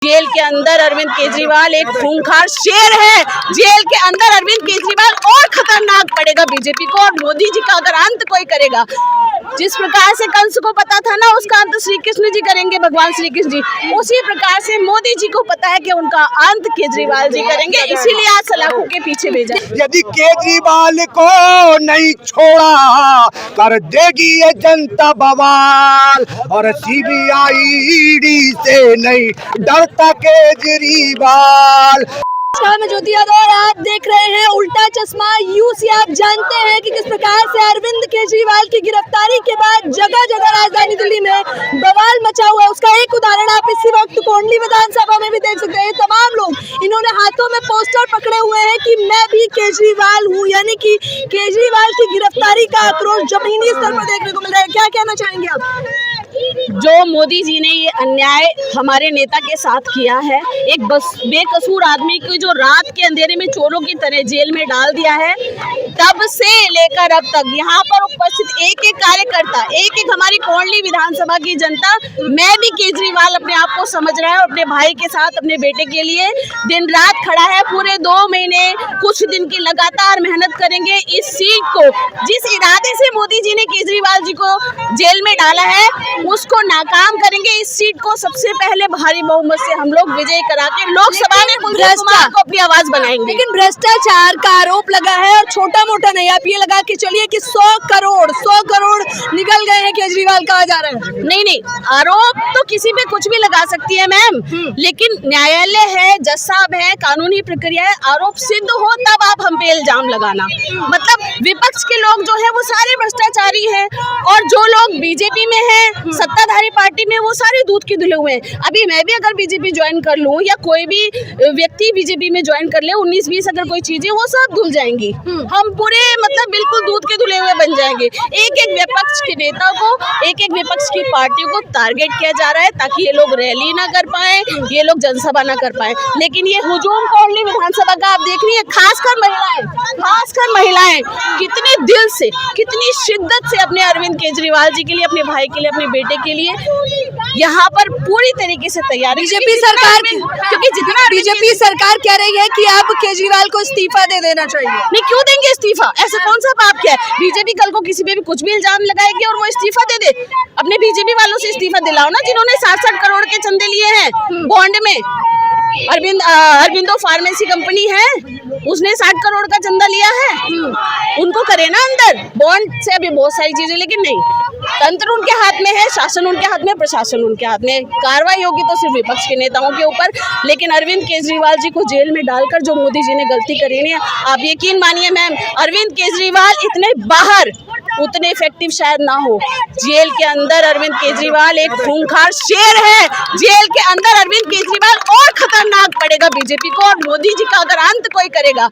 Jail के अंदर अरविंद केजरीवाल एक खूंखार शेर है। जेल के अंदर अरविंद केजरीवाल और खतरनाक पड़ेगा बीजेपी को, और मोदी जी का अगर अंत कोई करेगा, जिस प्रकार से कंस को पता था ना उसका अंत श्री कृष्ण जी करेंगे, भगवान श्री कृष्ण जी, उसी प्रकार से मोदी जी को पता है कि उनका अंत केजरीवाल जी करेंगे, इसीलिए आज सलाखों के पीछे भेजा। यदि केजरीवाल को नहीं छोड़ा कर देगी ये जनता बवाल, और सीबीआई ईडी से नहीं डरता केजरीवाल। मैं ज्योति यादव और आप देख रहे हैं उल्टा चश्मा यूसी। आप जानते हैं कि किस प्रकार से अरविंद केजरीवाल की गिरफ्तारी के बाद जगह जगह राजधानी दिल्ली में बवाल मचा हुआ है। उसका एक उदाहरण आप इसी वक्त कोंडली विधानसभा में भी देख सकते हैं। तमाम लोग इन्होंने हाथों में पोस्टर पकड़े हुए हैं कि मैं भी केजरीवाल हूँ, यानी कि केजरीवाल की गिरफ्तारी का आक्रोश जमीनी स्तर पर देखने को मिल रहा है। क्या कहना चाहेंगे आप? जो मोदी जी ने ये अन्याय हमारे नेता के साथ किया है, एक बस बेकसूर आदमी को जो रात के अंधेरे में चोरों की तरह जेल में डाल दिया है, तब से लेकर अब तक यहाँ पर उपस्थित एक एक कार्यकर्ता, एक एक हमारी कोंडली विधानसभा की जनता, मैं भी केजरीवाल अपने आप को समझ रहा है, अपने भाई के साथ अपने बेटे के लिए दिन रात खड़ा है। पूरे 2 महीने कुछ दिन की लगातार मेहनत करेंगे इस सीट को, जिस इरादे से मोदी जी ने केजरीवाल जी को जेल में डाला है उसको नाकाम करेंगे। इस सीट को सबसे पहले भारी बहुमत से हम लोग विजय करा के लोकसभा में कुंदन कुमार को अपनी आवाज बनाएंगे। लेकिन भ्रष्टाचार का आरोप लगा है, और छोटा मोटा नहीं, आप ये लगा के चलिए कि 100 करोड़ निकल गए हैं केजरीवाल, कहा जा रहा है। नहीं, आरोप तो किसी पे कुछ भी लगा सकती है मैम, लेकिन न्यायालय है, जज साहब है, कानूनी प्रक्रिया है। आरोप सिद्ध हो तब आप हम पे इल्जाम लगाना, मतलब विपक्ष के लोग जो है वो सारे भ्रष्टाचारी हैं, और जो लोग बीजेपी में हैं, सत्ताधारी पार्टी में, वो सारे दूध के धुले हुए हैं। अभी मैं भी अगर बीजेपी ज्वाइन कर लूं या कोई भी व्यक्ति बीजेपी में ज्वाइन कर ले, 19-20 अगर कोई चीजें, वो सब धुल जाएंगी। हम पूरे मतलब बिल्कुल दूध के धुले हुए बन जाएंगे। एक एक विपक्ष के नेता को, एक एक विपक्ष की पार्टी को टारगेट किया जा रहा है ताकि ये लोग रैली ना कर पाए, ये लोग जनसभा ना कर पाए। लेकिन ये हुजूम कोंडली विधानसभा का आप देख रही है, खासकर महिलाएं कितने दिल से, कितनी शिद्दत से अपने अरविंद केजरीवाल जी के लिए, अपने भाई के लिए, अपने बेटे के लिए यहाँ पर पूरी तरीके से तैयारी। बीजेपी सरकार, क्योंकि जितना बीजेपी सरकार कह रही है कि अब केजरीवाल को इस्तीफा दे देना चाहिए। नहीं, क्यों देंगे इस्तीफा? ऐसा कौन सा पाप क्या है? बीजेपी कल को किसी पे भी कुछ भी इल्जाम लगाएगी और वो इस्तीफा दे दे। अपने बीजेपी वालों से इस्तीफा दिलाओ ना, जिन्होंने 60-60 करोड़ के चंदे लिए हैं बॉन्ड में। अरविंदो फार्मेसी कंपनी है, उसने 60 करोड़ का चंदा लिया है, उनको करे ना अंदर। बॉन्ड से अभी बहुत सारी चीजें, लेकिन नहीं, तंत्र उनके हाथ में है, शासन उनके हाथ में, प्रशासन उनके हाथ में। कार्रवाई होगी तो सिर्फ विपक्ष के नेताओं के ऊपर। लेकिन अरविंद केजरीवाल जी को जेल में डालकर जो मोदी जी ने गलती करी है, आप यकीन मानिए मैम, अरविंद केजरीवाल इतने बाहर उतने इफेक्टिव शायद ना हो। जेल के अंदर अरविंद केजरीवाल एक खूंखार शेर है। जेल के अंदर अरविंद केजरीवाल और खतरनाक पड़ेगा बीजेपी को, और मोदी जी का अगर अंत कोई करेगा,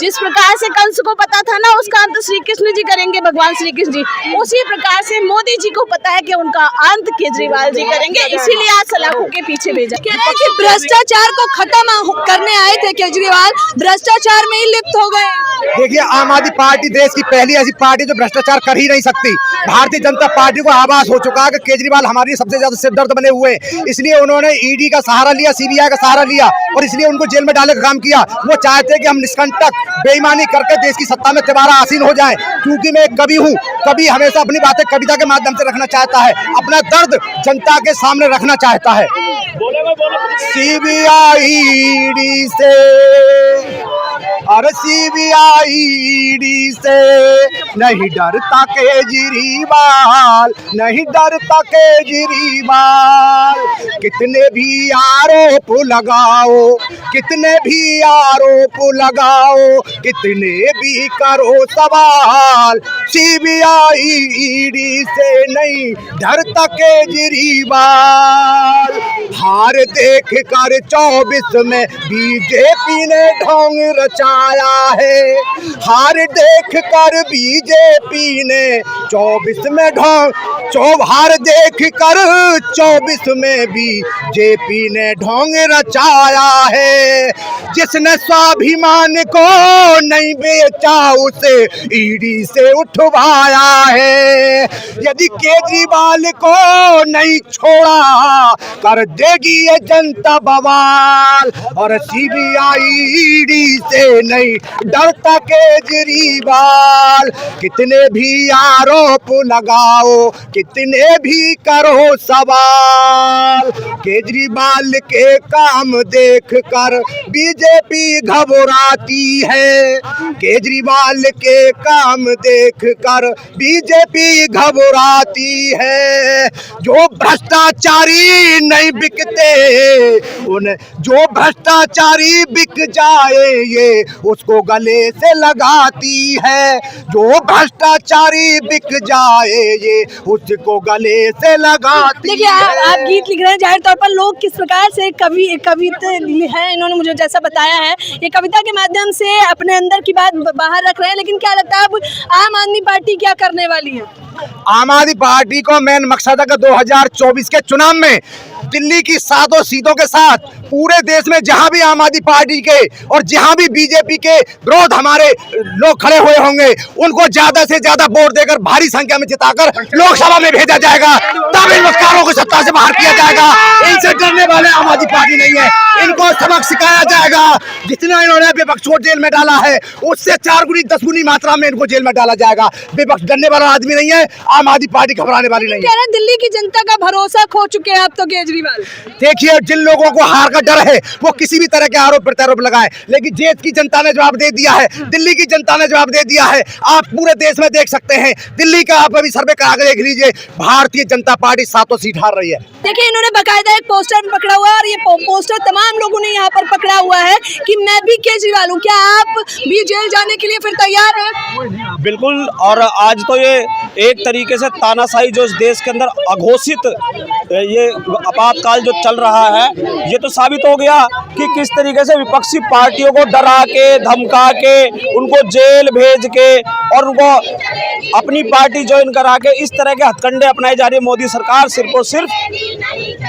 जिस प्रकार से कंस को पता था ना उसका अंत श्री कृष्ण जी करेंगे, भगवान श्री कृष्ण जी, उसी प्रकार से मोदी जी को पता है कि उनका अंत केजरीवाल जी करेंगे, इसीलिए आज सलाखों के पीछे भेजा। कहते हैं कि भ्रष्टाचार को खत्म करने आए थे केजरीवाल, भ्रष्टाचार में ही लिप्त हो गए। देखिए, आम आदमी पार्टी देश की पहली ऐसी पार्टी जो भ्रष्टाचार कर ही नहीं सकती। भारतीय जनता पार्टी को आभास हो चुका है कि केजरीवाल हमारी सबसे ज्यादा सिरदर्द बने हुए हैं, इसलिए उन्होंने ईडी का सहारा लिया, सीबीआई का सहारा लिया, और इसलिए उनको जेल में डालने का काम किया। वो चाहते हैं कि हम निष्कंटक बेईमानी करके देश की सत्ता में दोबारा आसीन हो जाएं। क्योंकि मैं एक कवि हूँ, कवि हमेशा अपनी बातें कविता के माध्यम से रखना चाहता है, अपना दर्द जनता के सामने रखना चाहता है। सीबीआई ईडी से, और सीबीआई ईडी से नहीं डरता केजरीवाल, नहीं डरता केजरीवाल। कितने भी आरोप लगाओ, कितने भी आरोप लगाओ, कितने भी करो सवाल, सीबीआई ईडी से नहीं डरता केजरीवाल। हार देख कर 24 में बीजेपी ने ढोंग रचाया है। हार देख कर बीजेपी ने 24 में हार देख कर 24 में बीजेपी ने ढोंग रचाया है। जिसने स्वाभिमान को नहीं बेचा उसे ईडी से उठवाया है। यदि केजरीवाल को नहीं छोड़ा कर देगी ये जनता बवाल, और सीबीआई ईडी से नहीं डरता केजरीवाल। कितने भी आरोप लगाओ, कितने भी करो सवाल, केजरीवाल के काम देखकर बीजेपी घबराती है। केजरीवाल के काम देखकर बीजेपी घबराती है। जो भ्रष्टाचारी नहीं बिकते, उन जो भ्रष्टाचारी बिक जाए ये उसको गले से लगाती है। जो भ्रष्टाचारी बिक जाए ये उसको गले से लगाती देखिए आप गीत लिख रहे हैं, जाहिर तौर पर लोग किस प्रकार से कविता है, इन्होंने मुझे जैसा बताया है, ये कविता के माध्यम से अपने अंदर की बात बाहर रख रहे हैं। लेकिन क्या लगता है अब आम आदमी पार्टी क्या करने वाली है? आम आदमी पार्टी को मेन मकसद है कि 2024 के चुनाव में दिल्ली की 7 सीटों के साथ पूरे देश में जहां भी आम आदमी पार्टी के और जहां भी बीजेपी के विरोध हमारे लोग खड़े हुए होंगे, उनको ज्यादा से ज्यादा वोट देकर भारी संख्या में जिताकर लोकसभा में भेजा जाएगा। तब इन मुख्तारों को सत्ता से बाहर किया जाएगा। इनसे डरने वाले आम आदमी पार्टी नहीं है। इनको सबक सिखाया जाएगा। जितना इन्होंने विपक्ष को जेल में डाला है उससे 4 गुनी 10 गुनी मात्रा में इनको जेल में डाला जाएगा। विपक्ष डरने वाला आदमी नहीं है, आम आदमी पार्टी घबराने वाली नहीं है। दिल्ली की जनता का भरोसा खो चुके हैं अब तो केजरीवाल। देखिए, जिन लोगों को हार का डर है वो किसी भी तरह के आरोप प्रत्यारोप लगाए, लेकिन देश की जनता ने जवाब दे दिया है, दिल्ली की जनता ने जवाब दे दिया है। आप पूरे देश में देख सकते हैं, दिल्ली का आप अभी सर्वे करा कर देख लीजिए, भारतीय जनता पार्टी 7 सीट हार रही है। देखिए, इन्होंने बकायदा एक पोस्टर पकड़ा हुआ है और ये पोस्टर तमाम लोगों ने यहाँ पर पकड़ा हुआ है कि मैं भी केजरीवाल हूँ। क्या आप भी जेल जाने के लिए फिर तैयार हैं? बिल्कुल। और आज तो ये एक तरीके से तानाशाही जो इस देश के अंदर अघोषित ये आपातकाल जो चल रहा है, ये तो साबित हो गया कि किस तरीके से विपक्षी पार्टियों को डरा के, धमका के, उनको जेल भेज के और उनको अपनी पार्टी ज्वाइन करा के इस तरह के हथकंडे अपनाए जा रही है मोदी सरकार। सिर्फ और सिर्फ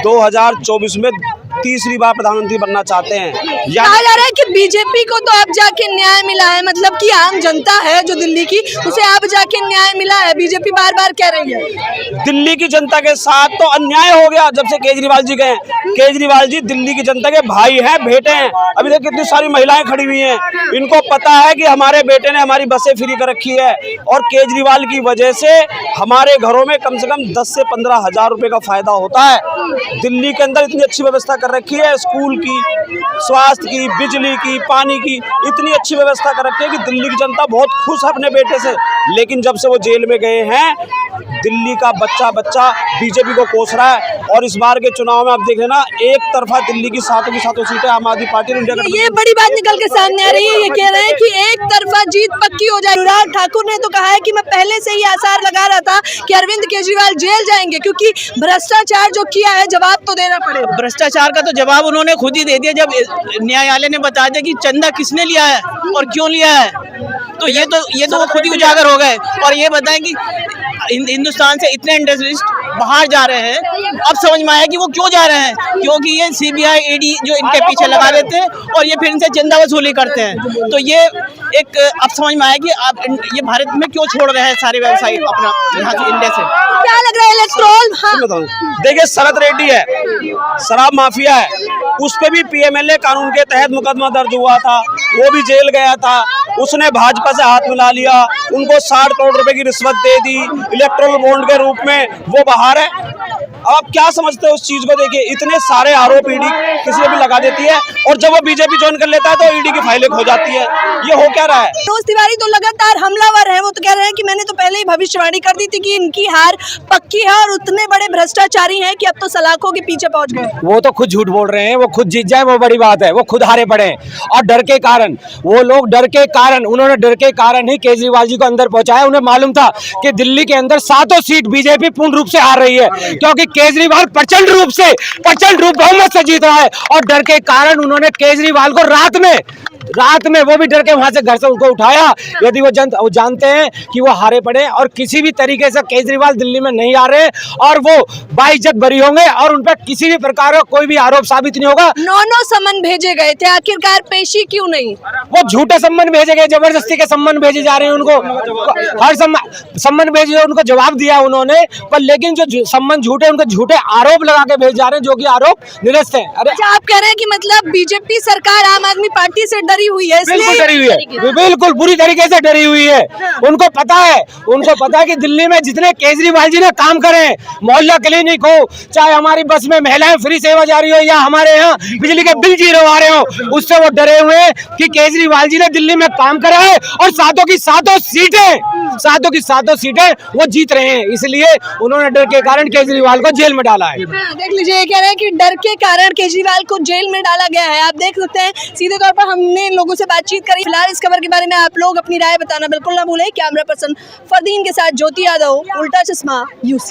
2024 में तीसरी बार प्रधानमंत्री बनना चाहते हैं। कहा जा रहा है कि बीजेपी को तो अब जाके न्याय मिला है, मतलब कि आम जनता है जो दिल्ली की, उसे अब जाके न्याय मिला है। बीजेपी बार बार कह रही है दिल्ली की जनता के साथ तो अन्याय हो गया जब से केजरीवाल जी गए। केजरीवाल जी दिल्ली की जनता के भाई हैं, बेटे हैं। अभी तक कितनी सारी महिलाएं खड़ी हुई हैं, इनको पता है कि हमारे बेटे ने हमारी बसें फ्री कर रखी है और केजरीवाल की वजह से हमारे घरों में कम से कम 10 से 15 हजार रुपए का फायदा होता है। दिल्ली के अंदर इतनी अच्छी व्यवस्था कर रखी है, स्कूल की, स्वास्थ्य की, बिजली की, पानी की, इतनी अच्छी व्यवस्था कर रखी है कि दिल्ली की जनता बहुत खुश है अपने बेटे से। लेकिन जब से वो जेल में गए हैं, दिल्ली का बच्चा बीजेपी को कोस रहा है। और इस बार के चुनाव में आप देख लेना, एक तरफा दिल्ली की 7 की 7 सीटें आम आदमी पार्टी ने। ये बड़ी बात निकल के सामने आ रही है। ये कह रहे हैं कि एक तरफा जीत पक्की हो जाए। अनुराग ठाकुर ने तो कहा है कि मैं पहले से ही आसार लगा रहा था कि अरविंद केजरीवाल जेल जाएंगे, क्योंकि भ्रष्टाचार जो किया है जवाब तो देना पड़ेगा। भ्रष्टाचार का तो जवाब उन्होंने खुद ही दे दिया जब न्यायालय ने बता दिया कि चंदा किसने लिया है और क्यों लिया है। तो ये तो वो खुद ही उजागर हो गए। और ये बताएं कि हिंदुस्तान से इतने इंडस्ट्रियलिस्ट बाहर जा रहे हैं, अब समझ में आया कि वो क्यों जा रहे हैं, क्योंकि ये सीबीआई ईडी जो इनके पीछे लगा देते हैं और ये फिर इनसे चंदा वसूली करते हैं। तो ये एक अब समझ में आया कि आप ये भारत में क्यों छोड़ रहे हैं सारे व्यवसायी अपना यहाँ से, इंडिया से। क्या लग रहा है इलेक्ट्रोल? हाँ। देखिए, शरद रेड्डी है, शराब माफिया है, उस पे भी पीएमएलए कानून के तहत मुकदमा दर्ज हुआ था, वो भी जेल गया था। उसने भाजपा से हाथ मिला लिया, उनको 60 करोड़ रुपए की रिश्वत दे दी इलेक्ट्रोल बॉन्ड के रूप में, वो बाहर है। आप क्या समझते हो उस चीज को? देखिए, इतने सारे आरोप ईडी किसी भी लगा देती है और जब वो बीजेपी ज्वाइन कर लेता है तो ईडी की फाइलें खो जाती है। ये हो क्या रहा है? मनोज तिवारी तो लगातार हमलावर है। वो तो कह रहे हैं कि मैंने तो पहले ही भविष्यवाणी कर दी थी कि इनकी हार पक्की है और उतने बड़े भ्रष्टाचारी हैं कि अब तो सलाखों के पीछे पहुंच गए। वो तो खुद झूठ बोल रहे हैं। वो खुद जीत जाए वो बड़ी बात है, वो खुद हारे पड़े हैं। और डर के कारण, वो लोग डर के कारण, उन्होंने डर के कारण ही केजरीवाल जी को अंदर पहुंचाया। उन्हें मालूम था कि दिल्ली के अंदर 7 सीट बीजेपी पूर्ण रूप से हार रही है, क्योंकि केजरीवाल प्रचंड रूप बहुमत से जीत रहा है। और डर के कारण उन्होंने केजरीवाल को रात में रात में वो भी डर के वहां से घर से उनको उठाया। यदि वो जानते हैं कि वो हारे पड़े और किसी भी तरीके से केजरीवाल दिल्ली में नहीं आ रहे और वो बाइज्जत बरी होंगे और उन पर किसी भी प्रकार का कोई भी आरोप साबित नहीं होगा। 9 सम्मन भेजे गए थे, आखिरकार पेशी क्यों नहीं? वो झूठे सम्मन भेजे गए, जबरदस्ती के सम्मन भेजे जा रहे हैं उनको। हर सम्मन भेजे उनको जवाब दिया उन्होंने, पर लेकिन जो सम्मन झूठे, उनको झूठे आरोप लगा के भेज जा रहे हैं जो कि आरोप निरस्त है। अरे अच्छा, आप कह रहे हैं कि मतलब बीजेपी सरकार आम आदमी पार्टी से डरी हुई है, बिल्कुल डरी हुई है, बिल्कुल बुरी तरीके से डरी हुई है। उनको पता है कि दिल्ली में जितने केजरीवाल जी ने काम करे, मोहल्ला क्लिनिक हो, चाहे हमारी बस में महिलाएं फ्री सेवा जारी हो या हमारे यहाँ बिजली के बिल जीरो आ रहे हो, उससे वो डरे हुए हैं कि केजरीवाल जी ने दिल्ली में काम करा है और सातों की सातों सीटें वो जीत रहे हैं। इसलिए उन्होंने डर के कारण केजरीवाल को जेल में डाला है। देख लीजिए, ये कह रहे हैं कि डर के कारण केजरीवाल को जेल में डाला गया है। आप देख सकते हैं, सीधे तौर पर हमने इन लोगों से बातचीत करी। फिलहाल इस खबर के बारे में आप लोग अपनी राय बताना बिल्कुल ना भूलें। कैमरा पर्सन फरदीन के साथ ज्योति यादव, उल्टा चश्मा, यूसी।